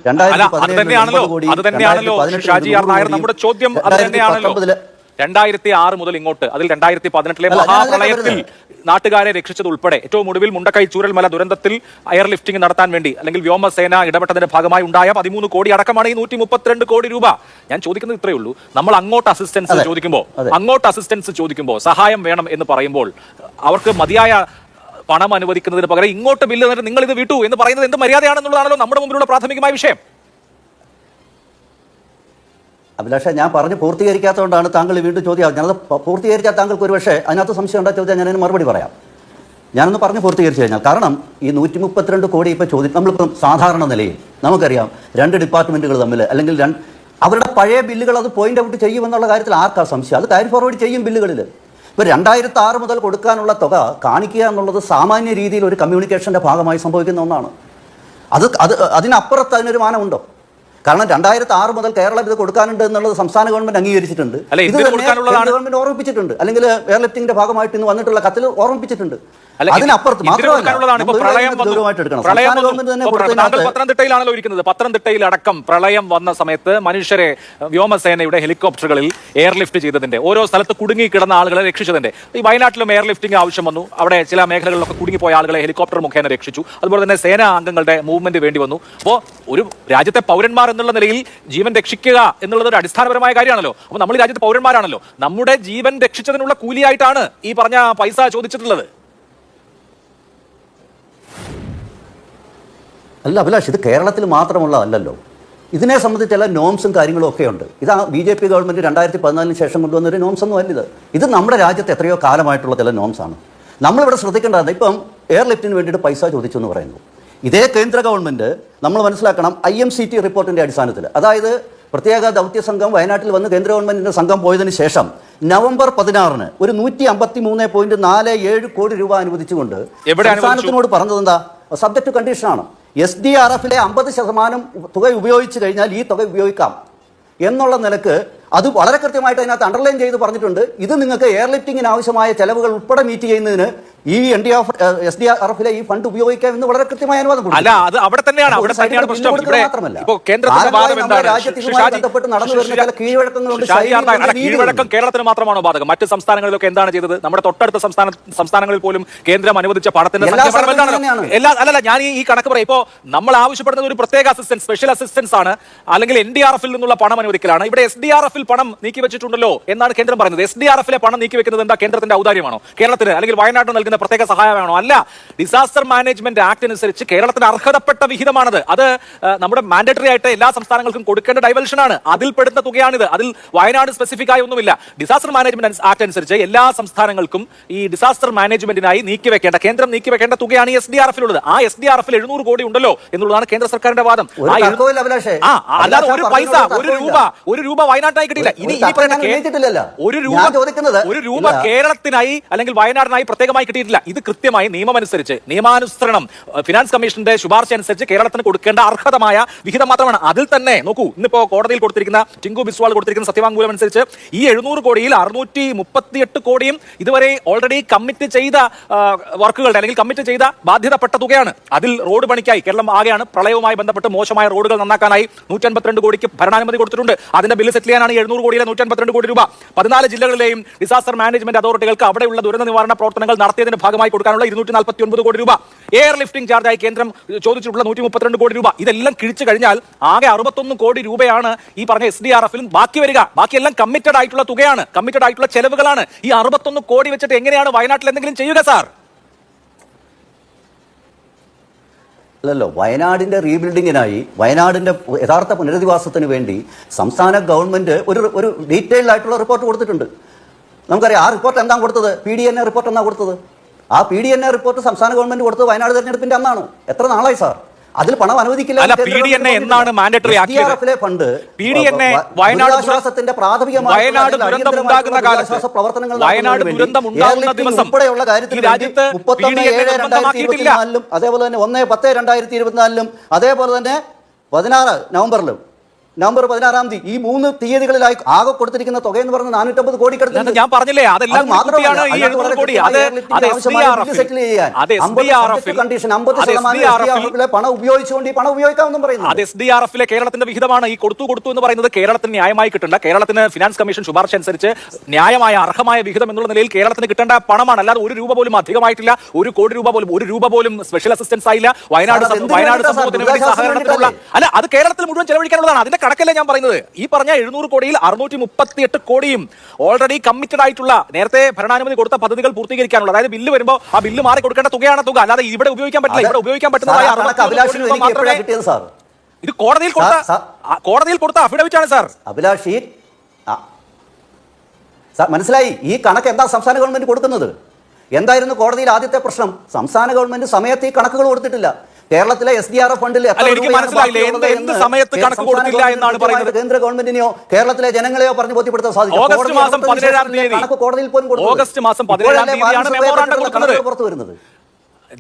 അത് തന്നെയാണല്ലോ ഷാജി ആർ നായർ നമ്മുടെ ചോദ്യം. അത് തന്നെയാണല്ലോ 2006 മുതൽ ഇങ്ങോട്ട്, അതിൽ 2018 മഹാപ്രളയത്തിൽ നാട്ടുകാരെ രക്ഷിച്ചത് ഉൾപ്പെടെ ഏറ്റവും ഒടുവിൽ മുണ്ടക്കൈ ചൂരൽമല ദുരന്തത്തിൽ എയർ ലിഫ്റ്റിംഗ് നടത്താൻ വേണ്ടി അല്ലെങ്കിൽ വ്യോമസേന ഇടപെട്ടതിന്റെ ഭാഗമായി ഉണ്ടായ 13 കോടി അടക്കമാണ് ഈ 132 കോടി രൂപ. ഞാൻ ചോദിക്കുന്നത് ഇത്രയേ ഉള്ളൂ, നമ്മൾ അങ്ങോട്ട് അസിസ്റ്റൻസ് ചോദിക്കുമ്പോൾ സഹായം വേണം എന്ന് പറയുമ്പോൾ അവർക്ക് മതിയായ പണം അനുവദിക്കുന്നതിന് പകരം ഇങ്ങോട്ട് ബില്ല് തന്നിട്ട് നിങ്ങൾ ഇത് വിട്ടു എന്ന് പറയുന്നത് എന്ത് മര്യാദയാണെന്നുള്ളതാണല്ലോ നമ്മുടെ മുമ്പിലുള്ള പ്രാഥമികമായ വിഷയം. അഭിലാഷ, ഞാൻ പറഞ്ഞ് പൂർത്തീകരിക്കാത്തതുകൊണ്ടാണ് താങ്കൾ വീണ്ടും ചോദ്യം. ഞാനത് പൂർത്തീകരിച്ചാൽ താങ്കൾക്ക് ഒരു പക്ഷേ അതിനകത്ത് സംശയം ഉണ്ടാ ചോദിച്ചാൽ ഞാനതിന് മറുപടി പറയാം. ഞാനൊന്ന് പറഞ്ഞ് പൂർത്തീകരിച്ചു കഴിഞ്ഞാൽ, കാരണം ഈ 132 കോടി ഇപ്പോൾ നമ്മളിപ്പം സാധാരണ നിലയിൽ നമുക്കറിയാം 2 ഡിപ്പാർട്ട്മെൻറ്റുകൾ തമ്മിൽ അല്ലെങ്കിൽ അവരുടെ പഴയ ബില്ലുകൾ അത് പോയിന്റ് ഔട്ട് ചെയ്യുമെന്നുള്ള കാര്യത്തിൽ ആർക്കാ സംശയം? അത് കാരി ഫോർവേഡ് ചെയ്യും ബില്ലുകളിൽ. ഇപ്പോൾ 2006 മുതൽ കൊടുക്കാനുള്ള തുക കാണിക്കുക എന്നുള്ളത് സാമാന്യ രീതിയിൽ ഒരു കമ്മ്യൂണിക്കേഷൻ്റെ ഭാഗമായി സംഭവിക്കുന്ന ഒന്നാണ്. അതിനപ്പുറത്ത് അതിനൊരു മാനമുണ്ടോ? കാരണം 2006 മുതൽ കേരളം ഇത് കൊടുക്കാനുണ്ട് എന്നുള്ളത് സംസ്ഥാന ഗവൺമെന്റ് അംഗീകരിച്ചിട്ടുണ്ട്, ഗവൺമെന്റ് ഓർമ്മിപ്പിച്ചിട്ടുണ്ട്, അല്ലെങ്കിൽ എയർലിഫ്റ്റിംഗിന്റെ ഭാഗമായിട്ട് ഇന്ന് വന്നിട്ടുള്ള കത്തിൽ ഓർമ്മിപ്പിച്ചിട്ടുണ്ട്. അതിനപ്പുറത്ത് പത്തനംതിട്ടയിലാണല്ലോ ഇരിക്കുന്നത്. പത്തനംതിട്ടയിൽ അടക്കം പ്രളയം വന്ന സമയത്ത് മനുഷ്യരെ വ്യോമസേനയുടെ ഹെലികോപ്റ്ററുകളിൽ എയർലിഫ്റ്റ് ചെയ്തതിന്റെ, ഓരോ സ്ഥലത്ത് കുടുങ്ങിക്കിടന്ന ആളുകളെ രക്ഷിച്ചതിന്റെ, ഈ വയനാട്ടിലും എയർലിഫ്റ്റിംഗ് ആവശ്യം വന്നു. അവിടെ ചില മേഖലകളിലൊക്കെ കുടുങ്ങിപ്പോയ ആളുകളെ ഹെലികോപ്റ്റർ മുഖേന രക്ഷിച്ചു. അതുപോലെ തന്നെ സേനാ അംഗങ്ങളുടെ മൂവ്മെന്റ് വേണ്ടി വന്നു. അപ്പോൾ ഒരു രാജ്യത്തെ പൗരന്മാർ എന്നുള്ള നിലയിൽ ജീവൻ രക്ഷിക്കുക എന്നുള്ളത് ഒരു അടിസ്ഥാനപരമായ കാര്യമാണല്ലോ. അപ്പോൾ നമ്മൾ ഈ രാജ്യത്തെ പൗരന്മാരാണല്ലോ, നമ്മുടെ ജീവൻ രക്ഷിച്ചതിനുള്ള കൂലിയായിട്ടാണ് ഈ പറഞ്ഞ പൈസ ചോദിച്ചിട്ടുള്ളത്. അല്ല അഭിലാഷ്, ഇത് കേരളത്തിൽ മാത്രമുള്ളതല്ലല്ലോ. ഇതിനെ സംബന്ധിച്ച് ചില നോംസും കാര്യങ്ങളും ഒക്കെ ഉണ്ട്. ഇത് BJP ഗവൺമെൻറ് 2014 ശേഷം കൊണ്ടുവന്നൊരു നോംസ് ഒന്നും അല്ല. ഇത് നമ്മുടെ രാജ്യത്ത് എത്രയോ കാലമായിട്ടുള്ള ചില നോംസാണ്. നമ്മളിവിടെ ശ്രദ്ധിക്കേണ്ടത്, ഇപ്പം എയർലിഫ്റ്റിന് വേണ്ടിയിട്ട് പൈസ ചോദിച്ചു എന്ന് പറയുന്നു. ഇതേ കേന്ദ്ര ഗവൺമെൻറ് നമ്മൾ മനസ്സിലാക്കണം, IMCT റിപ്പോർട്ടിൻ്റെ അടിസ്ഥാനത്തിൽ, അതായത് പ്രത്യേക ദൗത്യ സംഘം വയനാട്ടിൽ വന്ന് കേന്ദ്ര ഗവൺമെൻറ്റിൻ്റെ സംഘം പോയതിന് ശേഷം നവംബർ 16 ഒരു 153.47 കോടി രൂപ അനുവദിച്ചുകൊണ്ട് സംസ്ഥാനത്തിനോട് പറഞ്ഞത് എന്താ? സബ്ജക്ട് ടു കണ്ടീഷനാണ്. SDRF-ലെ 50% തുക ഉപയോഗിച്ച് കഴിഞ്ഞാൽ ഈ തുക ഉപയോഗിക്കാം എന്നുള്ള നിലക്ക് അത് വളരെ കൃത്യമായിട്ട് അതിനകത്ത് അണ്ടർലൈൻ ചെയ്ത് പറഞ്ഞിട്ടുണ്ട്. ഇത് നിങ്ങൾക്ക് എയർലിഫ്റ്റിങ്ങിന് ആവശ്യമായ ചെലവുകൾ ഉൾപ്പെടെ മീറ്റ് ചെയ്യുന്നതിന് ഈ SDRF-ലെ ഈ ഫണ്ട് ഉപയോഗിക്കാം എന്ന് വളരെ കൃത്യമായ അനുവാദം കൊടുക്കും. കേരളത്തിന് മാത്രമാണോ ബാധകം? മറ്റ് സംസ്ഥാനങ്ങളിലൊക്കെ എന്താണ് ചെയ്തത്? നമ്മുടെ തൊട്ടടുത്ത സംസ്ഥാനങ്ങളിൽ പോലും കേന്ദ്രം അനുവദിച്ച പണത്തിന്റെ അല്ലല്ല, ഞാൻ ഈ കണക്ക് പറയാം. ഇപ്പോ നമ്മൾ ആവശ്യപ്പെടുന്നത് ഒരു പ്രത്യേക അസിസ്റ്റൻസ്, സ്പെഷ്യൽ അസിസ്റ്റൻസ് ആണ്, അല്ലെങ്കിൽ NDRF-ൽ നിന്നുള്ള പണം അനുവദിക്കലാണ്. ഇവിടെ SDRF-ൽ പണം നീക്കി വെച്ചിട്ടുണ്ടല്ലോ എന്നാണ് കേന്ദ്രം പറയുന്നത്. SDRF-ലെ പണം നീക്കി വെക്കുന്നത് എന്താ? കേന്ദ്രത്തിന്റെ ഔദാര്യമാണോ? കേരളത്തിന് അല്ലെങ്കിൽ വയനാട്ടിൽ നൽകുന്ന പ്രത്യേക സഹായമാണോ? അല്ല. ഡിസാസ്റ്റർ മാനേജ്മെന്റ് ആക്ട് അനുസരിച്ച് കേരളത്തിന് അർഹതപ്പെട്ട വിഹിതമാണത്. അത് നമ്മുടെ മാൻഡേറ്ററി ആയിട്ട് എല്ലാ സംസ്ഥാനങ്ങൾക്കും കൊടുക്കേണ്ട ഡൈവൽഷൻ ആണ്. അതിൽ പെടുന്ന തുകയാണിത്. അതിൽ വയനാട് സ്പെസിഫിക് ആയി ഒന്നുമില്ല. ഡിസാസ്റ്റർ മാനേജ്മെന്റ് ആക്ട് അനുസരിച്ച് എല്ലാ സംസ്ഥാനങ്ങൾക്കും ഈ ഡിസാസ്റ്റർ മാനേജ്മെന്റിനായി നീക്കിവെക്കേണ്ട, കേന്ദ്രം നീക്കിവെക്കേണ്ട തുകയാണ് ഈ SDRF-ലുള്ളത്. ആ SDRF-ൽ 700 കോടി ഉണ്ടല്ലോ എന്നുള്ളതാണ് കേന്ദ്ര സർക്കാരിന്റെ വാദം. അല്ലാതെ ഒരു രൂപ വയനാട്ടിനായി കിട്ടിയില്ല. ഒരു രൂപ കേരളത്തിനായി അല്ലെങ്കിൽ വയനാടിനായി പ്രത്യേകമായി കിട്ടിയിട്ടില്ല. ഇത് കൃത്യമായി നിയമമനുസരിച്ച്, നിയമാനുസരണം, ഫിനാൻസ് കമ്മീഷന്റെ ശുപാർശ അനുസരിച്ച് കേരളത്തിന് കൊടുക്കേണ്ട അർഹതമായ വിഹിതം മാത്രമാണ്. അതിൽ തന്നെ നോക്കൂ, ഇന്നിപ്പോ കോടതിയിൽ കൊടുത്തിരിക്കുന്ന, ടിങ്കു ബിസ്വാൾ കൊടുത്തിരിക്കുന്ന സത്യവാങ്മൂലം അനുസരിച്ച് ഈ 700 കോടിയിൽ 638 കോടിയും ഇതുവരെ ഓൾറെഡി കമ്മിറ്റ് ചെയ്ത വർക്കുകളുടെ അല്ലെങ്കിൽ കമ്മിറ്റ് ചെയ്ത ബാധ്യതപ്പെട്ട തുകയാണ്. അതിൽ റോഡ് പണിക്കായി കേരളം ആകെയാണ് പ്രളയവുമായി ബന്ധപ്പെട്ട് മോശമായ റോഡുകൾ നന്നാക്കാനായി 152 കോടിക്ക് ഭരണാനുമതി കൊടുത്തിട്ടുണ്ട്. അതിന്റെ ബില്ല് സെറ്റിൽ ചെയ്യാനാണ് 700 കോടിയിലെ 152 കോടി രൂപ. 14 ജില്ലകളിലെയും ഡിസാസ്റ്റർ മാനേജ്മെന്റ് അതോറിറ്റികൾക്ക് അവിടെയുള്ള ദുരന്ത നിവാരണ പ്രവർത്തനങ്ങൾ നടത്തിയതിന്റെ ഭാഗമായി കൊടുക്കാനുള്ള 249 കോടി രൂപ. എയർ ലിഫ്റ്റിംഗ് ചാർജായി കേന്ദ്രം ചോദിച്ചിട്ടുള്ള 132 കോടി രൂപ. ഇതെല്ലാം കിഴിച്ചു കഴിഞ്ഞാൽ ആകെ 61 കോടി രൂപയാണ് ഈ പറഞ്ഞ SDRF-ലും ബാക്കി വരിക. ബാക്കിയെല്ലാം കമ്മിറ്റഡ് ആയിട്ടുള്ള തുകയാണ്, കമ്മിറ്റഡ് ആയിട്ടുള്ള ചെലവുകളാണ്. ഈ 61 കോടി വെച്ചിട്ട് എങ്ങനെയാണ് വയനാട്ടിൽ എന്തെങ്കിലും ചെയ്യുക സാർ? അല്ലല്ലോ, വയനാടിന്റെ റീബിൽഡിങ്ങിനായി, വയനാടിന്റെ യഥാർത്ഥ പുനരധിവാസത്തിന് വേണ്ടി സംസ്ഥാന ഗവൺമെന്റ് ഒരു ഡീറ്റെയിൽഡ് ആയിട്ടുള്ള റിപ്പോർട്ട് കൊടുത്തിട്ടുണ്ട്. നമുക്കറിയാം ആ റിപ്പോർട്ട് എന്താണ് കൊടുത്തത്? PDNA റിപ്പോർട്ട് എന്നാണ് കൊടുത്തത്. ആ PDNA റിപ്പോർട്ട് സംസ്ഥാന ഗവൺമെന്റ് കൊടുത്തത് വയനാട് തെരഞ്ഞെടുപ്പിന്റെ അന്നാണ്. എത്ര നാളായി സാർ? അതിൽ പണം അനുവദിക്കില്ല. എന്നാണ് മാൻഡേറ്ററി SDRF-ലെ ഫണ്ട് വയനാടിന്റെ പ്രാഥമികമായ വയനാട് ദുരന്തം ഉണ്ടാകുന്ന ദിവസം ഉൾപ്പെടെയുള്ള കാര്യത്തിൽ 31/7/2024 അതേപോലെ തന്നെ 1/10/2024 അതേപോലെ തന്നെ 16 നവംബറിലും നവംബർ 16-ാം തീയതി ഈ 3 തീയതികളിലായി ആകെ കൊടുത്തിരിക്കുന്ന തുക എന്ന് പറഞ്ഞ 450 കോടി കിടക്കുന്നത്. ഞാൻ പറഞ്ഞില്ലേ അതെല്ലാം കൂട്ടിയാണ് ഈ 700 കോടി. പണം ഉപയോഗിച്ചുകൊണ്ട് ഈ പണം ഉപയോഗിക്കാമെന്നും പറയുന്നു. അത് SDRF-ലെ കേരളത്തിന്റെ വിഹിതമാണ്. ഈ കൊടുത്തു എന്ന് പറയുന്നത് കേരളത്തിന് ന്യായമായി കിട്ടേണ്ട, കേരളത്തിന് ഫിനാൻസ് കമ്മീഷൻ ശുപാർശ അനുസരിച്ച് ന്യായമായ അർഹമായ വിഹിതം എന്നുള്ള നിലയിൽ കേരളത്തിന് കിട്ടേണ്ട പണമാണ്. അല്ലാതെ 1 രൂപ പോലും അധികമായിട്ടില്ല, 1 കോടി രൂപ പോലും 1 രൂപ പോലും സ്പെഷ്യൽ അസിസ്റ്റൻസ് ആയില്ല. വയനാട് സംഭവത്തിന് വേണ്ടി സഹകരണത്തിനുള്ള അല്ല, അത് കേരളത്തിൽ മുഴുവൻ ചെലവഴിക്കാനുള്ളതാണ്. അതിന്റെ കണക്കല്ലേ ഞാൻ പറയുന്നത്. ഈ പറഞ്ഞ 700 കോടിയിൽ 638 കോടിയും ഓൾറെഡി കമ്മിറ്റഡ് ആയിട്ടുള്ള, നേരത്തെ ഭരണാനുമതി കൊടുത്ത പദ്ധതികൾ പൂർത്തീകരിക്കാനുള്ള, അതായത് ബില്ല് വരുമ്പോൾ ആ ബില്ല് മാറി കൊടുക്കേണ്ട തുകയാണ് തുക. അല്ലാതെ ഇവിടെ ഉപയോഗിക്കാൻ പറ്റില്ല. ഇവിടെ ഉപയോഗിക്കാൻ പറ്റുന്നതായ ഇത് കോടതിയിൽ കൊടുത്ത അഫിഡവിറ്റ് ആണ് സാർ. അഭിലാഷ്, മനസ്സിലായി. ഈ കണക്ക് എന്താ സംസ്ഥാന ഗവൺമെന്റ് കൊടുക്കുന്നത്? എന്തായിരുന്നു കോടതിയിൽ ആദ്യത്തെ പ്രശ്നം? സംസ്ഥാന ഗവൺമെന്റ് സമയത്ത് ഈ കണക്കുകൾ കൊടുത്തിട്ടില്ല. കേരളത്തിലെ SDRF ഫണ്ടിൽ കേന്ദ്ര ഗവൺമെന്റിനെയോ കേരളത്തിലെ ജനങ്ങളെയോ പറഞ്ഞു ബോധ്യപ്പെടുത്താൻ സാധിക്കും. ഓഗസ്റ്റ് മാസം 17-ാം തീയതി കോടതിയിൽ പോലും പുറത്തു വരുന്നത്.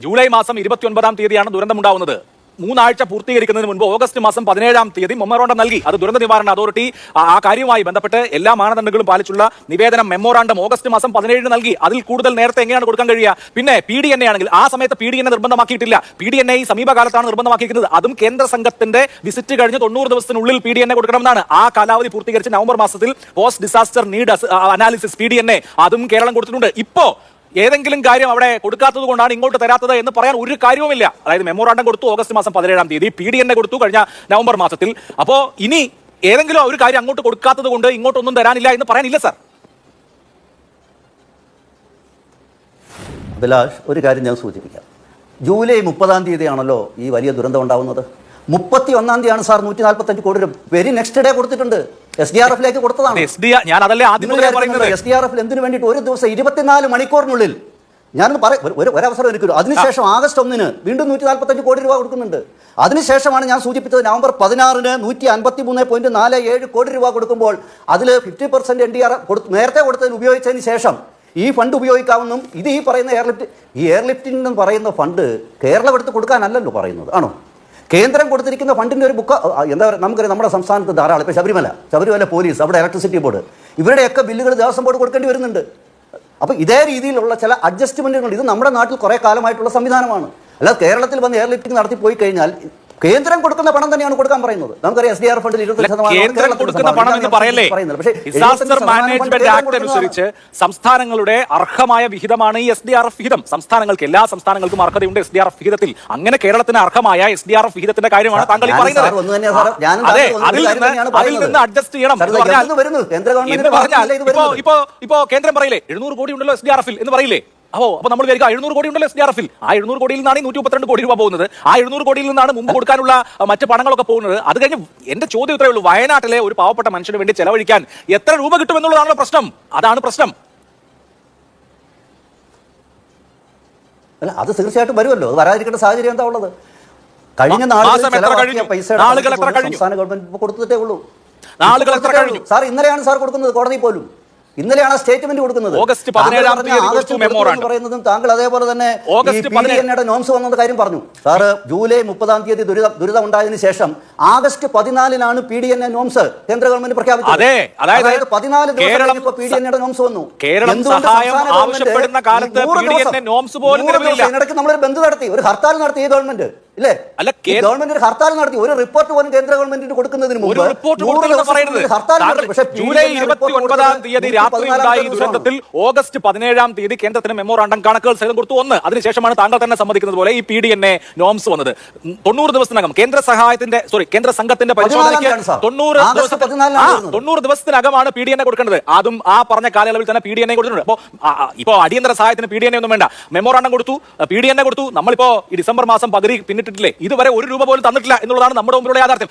ജൂലൈ മാസം 29-ാം തീയതിയാണ് ദുരന്തമുണ്ടാവുന്നത്. 3 ആഴ്ച പൂർത്തീകരിക്കുന്നതിന് മുൻപ് ഓഗസ്റ്റ് മാസം 17-ാം തീയതി മെമ്മോറാണ്ടം നൽകി. അത് ദുരന്ത നിവാരണ അതോറിറ്റി ആ കാര്യവുമായി ബന്ധപ്പെട്ട് എല്ലാ മാനദണ്ഡങ്ങളും പാലിച്ചുള്ള നിവേദനം മെമ്മോറാണ്ടം ഓഗസ്റ്റ് മാസം 17-ന് നൽകി. അതിൽ കൂടുതൽ നേരത്തെ എങ്ങനെയാണ് കൊടുക്കാൻ കഴിയുക? പിന്നെ PDNA ആണെങ്കിൽ ആ സമയത്ത് PDNA നിർബന്ധമാക്കിയിട്ടില്ല. PDNA സമീപകാലത്താണ് നിർബന്ധമാക്കിയിരിക്കുന്നത്. അതും കേന്ദ്ര സംഘത്തിന്റെ വിസിറ്റ് കഴിഞ്ഞ് 90 ദിവസത്തിനുള്ളിൽ PDNA കൊടുക്കണമെന്നാണ്. ആ കാലാവധി പൂർത്തീകരിച്ച് നവംബർ മാസത്തിൽ post disaster need analysis PDNA അതും കേരളം കൊടുത്തിട്ടുണ്ട്. ഇപ്പോ ഏതെങ്കിലും കാര്യം അവിടെ കൊടുക്കാത്തത് കൊണ്ടാണ് ഇങ്ങോട്ട് തരാത്തത് എന്ന് പറയാൻ ഒരു കാര്യവുമില്ല. അതായത് മെമ്മോറാണ്ടം കൊടുത്തു ഓഗസ്റ്റ് മാസം 17-ാം തീയതി, PDNA കൊടുത്തു കഴിഞ്ഞ നവംബർ മാസത്തിൽ. അപ്പോ ഇനി ഏതെങ്കിലും ഒരു കാര്യം അങ്ങോട്ട് കൊടുക്കാത്തത് കൊണ്ട് ഇങ്ങോട്ടൊന്നും തരാനില്ല എന്ന് പറയാനില്ല സാർ. അഭിലാഷ്, ഒരു കാര്യം ഞാൻ സൂചിപ്പിക്കാം. ജൂലൈ 30-ാം തീയതിയാണല്ലോ ഈ വലിയ ദുരന്തം ഉണ്ടാവുന്നത്. 31-ാം തീയതിയാണ് സാർ 145 കോടി രൂപ വെരി നെക്സ്റ്റ് ഡേ കൊടുത്തിട്ടുണ്ട്. SDRF-ലേക്ക് കൊടുത്തതാണ്. SDRF എന്തിനു വേണ്ടിയിട്ട് ഒരു ദിവസം 24 മണിക്കൂറിനുള്ളിൽ ഞാനൊന്ന് ഒരവസരം ഒരുക്കുന്നു. അതിനുശേഷം ആഗസ്റ്റ് 1-ന് വീണ്ടും 145 കോടി രൂപ കൊടുക്കുന്നുണ്ട്. അതിനുശേഷമാണ് ഞാൻ സൂചിപ്പിച്ചത് നവംബർ 16-ന് 153.47 കോടി രൂപ കൊടുക്കുമ്പോൾ അതിൽ 50% NDRF നേരത്തെ കൊടുത്തതിന് ഉപയോഗിച്ചതിന് ശേഷം ഈ ഫണ്ട് ഉപയോഗിക്കാമെന്നും ഇത് ഈ പറയുന്ന എയർലിഫ്റ്റിംഗ് എന്ന് പറയുന്ന ഫണ്ട് കേരളം എടുത്ത് കൊടുക്കാനല്ലല്ലോ പറയുന്നത്, ആണോ? കേന്ദ്രം കൊടുത്തിരിക്കുന്ന ഫണ്ടിൻ്റെ ഒരു ബുക്ക് എന്താ പറയുക, നമുക്കറിയാം നമ്മുടെ സംസ്ഥാനത്ത് ധാരാളം. ഇപ്പോൾ ശബരിമല പോലീസ്, അവിടെ ഇലക്ട്രിസിറ്റി ബോർഡ്, ഇവരുടെയൊക്കെ ബില്ലുകൾ ദേവസ്വം ബോർഡ് കൊടുക്കേണ്ടി വരുന്നുണ്ട്. അപ്പോൾ ഇതേ രീതിയിലുള്ള ചില അഡ്ജസ്റ്റ്മെൻറ്റുകൾ ഇത് നമ്മുടെ നാട്ടിൽ കുറേ കാലമായിട്ടുള്ള സംവിധാനമാണ്. അല്ലാതെ കേരളത്തിൽ വന്ന് എയർലിഫ്റ്റിംഗ് നടത്തി പോയി കഴിഞ്ഞാൽ കേന്ദ്രം കൊടുക്കുന്ന പണം തന്നെയാണ് കൊടുക്കാൻ പറയുന്നത്. നമുക്കറിയാം SDRF ഫണ്ടിൽ 20% കൊടുക്കുന്ന പണം എന്ന് പറയല്ലേ. ഡിസാസ്റ്റർ മാനേജ്മെന്റ് ആക്ട് അനുസരിച്ച് സംസ്ഥാനങ്ങളുടെ അർഹമായ വിഹിതമാണ് ഈ SDRF വിഹിതം. സംസ്ഥാനങ്ങൾക്ക്, എല്ലാ സംസ്ഥാനങ്ങൾക്കും അർഹതയുണ്ട് SDRF വിഹിതത്തിൽ. അങ്ങനെ കേരളത്തിന് അർഹമായ SDRF വിഹിതത്തിന്റെ കാര്യമാണ് താങ്കൾ ഈ പറയുന്നത്. അതെ, അതിൽ നിന്ന് അഡ്ജസ്റ്റ് ചെയ്യണം എന്ന് പറഞ്ഞാൽ ഇപ്പോ കേന്ദ്രം പറയില്ലേ 700 കോടി ഉണ്ടല്ലോ SDRF-ൽ എന്ന് പറയില്ലേ. അപ്പൊ നമ്മൾ വിചാരിക്കുക 700 കോടി ഉണ്ടല്ലോ SDRF-ൽ. ആ 700 കോടിയിൽ നിന്നാണ് 132 കോടി രൂപ പോകുന്നത്. ആ 700 കോടിയിൽ നിന്നാണ് മുമ്പ് കൊടുക്കാനുള്ള മറ്റ് പണങ്ങളൊക്കെ പോകുന്നത്. അത് കഴിഞ്ഞ് എന്റെ ചോദ്യം ഇത്രയേ ഉള്ളൂ, വയനാട്ടിലെ ഒരു പാവപ്പെട്ട മനുഷ്യന് വേണ്ടി ചെലവഴിക്കാൻ എത്ര രൂപ കിട്ടുമെന്നുള്ളതാണ് പ്രശ്നം. അതാണ് പ്രശ്നം. അല്ല, അത് തീർച്ചയായിട്ടും വരുമല്ലോ. അത് വരാതിരിക്കേണ്ട സാഹചര്യം എന്താ ഉള്ളത്? കഴിഞ്ഞ പൈസ സംസ്ഥാന ഗവൺമെന്റ് കൊടുത്തിട്ടേ ഉള്ളൂ. സാർ ഇന്നലെയാണ് സാർ കൊടുക്കുന്നത് കോടതി പോലും. ഇന്നലെയാണ് സ്റ്റേറ്റ്മെന്റ് കൊടുക്കുന്നത്. ഓഗസ്റ്റ് 17-ാം തീയതി പറയുന്നതും താങ്കൾ അതേപോലെ തന്നെ നോംസ് വന്ന കാര്യം പറഞ്ഞു. സാറ് ജൂലൈ 30-ാം തീയതി ദുരിതം ഉണ്ടായതിനു ശേഷം ആഗസ്റ്റ് 14-നാണ് PDNA നോംസ് കേന്ദ്ര ഗവൺമെന്റ് പ്രഖ്യാപിച്ചത്. അതായത് 14 ദിവസം PDNA നോംസ് വന്നു. ഇതിനിടയ്ക്ക് നമ്മളൊരു ബന്ദ് നടത്തി, ഒരു ഹർത്താൽ നടത്തി ഈ ഗവൺമെന്റ്, ഇല്ലേ? ഗവൺമെന്റ് ഒരു ഹർത്താൽ നടത്തി. ഒരു റിപ്പോർട്ട് പോലും കേന്ദ്ര ഗവൺമെന്റിന് കൊടുക്കുന്നതിന് മുമ്പ് ഹർത്താൽ നടത്തി. പക്ഷേ ജൂലൈ 29-ാം തീയതി രാത്രി ഉണ്ടായ ദുരന്തത്തിൽ ഓഗസ്റ്റ് 17-ാം തീയതി കേന്ദ്രത്തിന് മെമ്മോറാണ്ടം കണക്കുകൾ സഹിതം കൊടുത്തു. അതിനുശേഷമാണ് താങ്കൾ തന്നെ സമ്മതിക്കുന്നത് പോലെ ഈ PDNA നോംസ് വന്നത്. 90 ദിവസത്തിനകം കേന്ദ്ര സംഘത്തിന്റെ പരിശോധനയ്ക്ക് 90 ദിവസത്തിനകമാണ് PDNA കൊടുക്കേണ്ടത്. അതും ആ പറഞ്ഞ കാലയളവിൽ തന്നെ PDNA കൊടുത്തിട്ടുണ്ട്. ഇപ്പോ അടിയന്തര സഹായത്തിന് PDNA ഒന്നും വേണ്ട, മെമ്മോറാണ്ടം കൊടുത്തു, PDNA കൊടുത്തു. നമ്മളിപ്പോ ഈ ഡിസംബർ മാസം പകുതി പിന്നിട്ടിട്ടില്ലേ, ഇതുവരെ 1 രൂപ പോലും തന്നിട്ടില്ല എന്നുള്ളതാണ് നമ്മുടെ മുമ്പിലുള്ള യാഥാർത്ഥ്യം.